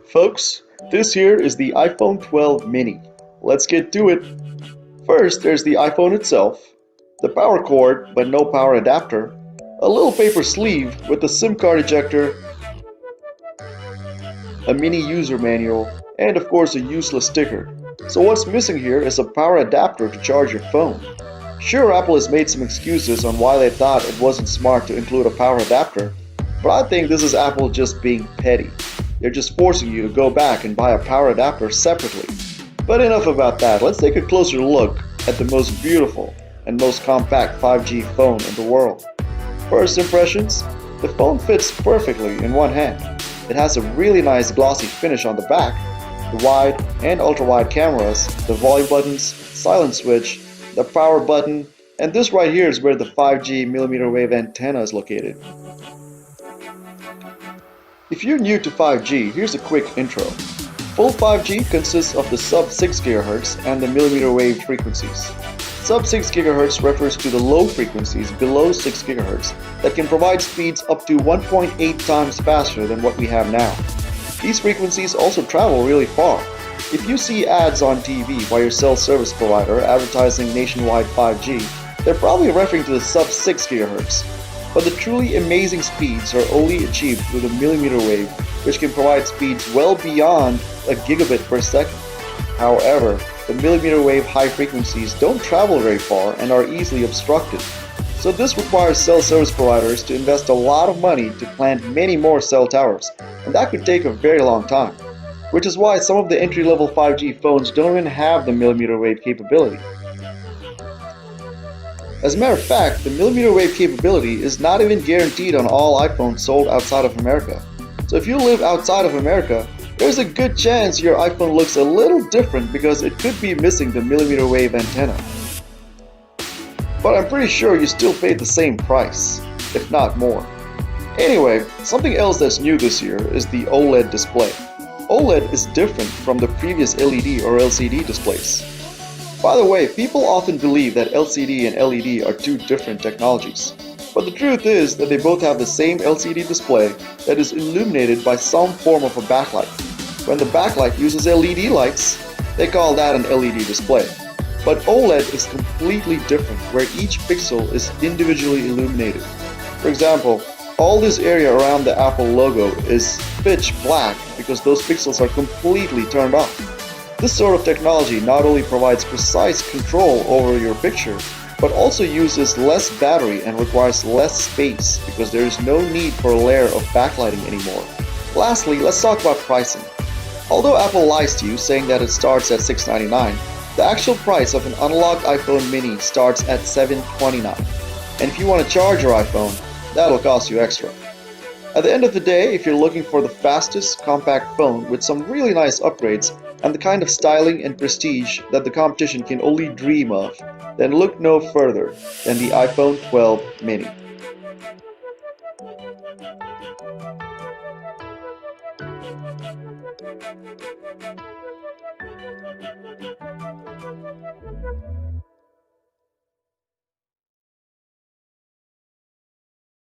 Folks, this here is the iPhone 12 mini. Let's get to it. First, there's the iPhone itself, the power cord but no power adapter, a little paper sleeve with a SIM card ejector, a mini user manual, and of course a useless sticker. So what's missing here is a power adapter to charge your phone. Sure, Apple has made some excuses on why they thought it wasn't smart to include a power adapter, but I think this is Apple just being petty. They're just forcing you to go back and buy a power adapter separately. But enough about that, let's take a closer look at the most beautiful and most compact 5G phone in the world. First impressions, the phone fits perfectly in one hand. It has a really nice glossy finish on the back, the wide and ultra-wide cameras, the volume buttons, silent switch, the power button, and this right here is where the 5G millimeter wave antenna is located. If you're new to 5G, here's a quick intro. Full 5G consists of the sub-6 GHz and the millimeter wave frequencies. Sub-6 GHz refers to the low frequencies below 6 GHz that can provide speeds up to 1.8 times faster than what we have now. These frequencies also travel really far. If you see ads on TV by your cell service provider advertising nationwide 5G, they're probably referring to the sub-6 GHz. But the truly amazing speeds are only achieved through the millimeter wave, which can provide speeds well beyond a gigabit per second. However, the millimeter wave high frequencies don't travel very far and are easily obstructed. So this requires cell service providers to invest a lot of money to plant many more cell towers, and that could take a very long time. Which is why some of the entry-level 5G phones don't even have the millimeter wave capability. As a matter of fact, the millimeter wave capability is not even guaranteed on all iPhones sold outside of America. So if you live outside of America, there's a good chance your iPhone looks a little different because it could be missing the millimeter wave antenna. But I'm pretty sure you still paid the same price, if not more. Anyway, something else that's new this year is the OLED display. OLED is different from the previous LED or LCD displays. By the way, people often believe that LCD and LED are two different technologies. But the truth is that they both have the same LCD display that is illuminated by some form of a backlight. When the backlight uses LED lights, they call that an LED display. But OLED is completely different, where each pixel is individually illuminated. For example, all this area around the Apple logo is pitch black because those pixels are completely turned off. This sort of technology not only provides precise control over your picture, but also uses less battery and requires less space because there is no need for a layer of backlighting anymore. Lastly, let's talk about pricing. Although Apple lies to you saying that it starts at $699, the actual price of an unlocked iPhone mini starts at $729. And if you want to charge your iPhone, that'll cost you extra. At the end of the day, if you're looking for the fastest compact phone with some really nice upgrades and the kind of styling and prestige that the competition can only dream of, then look no further than the iPhone 12 mini.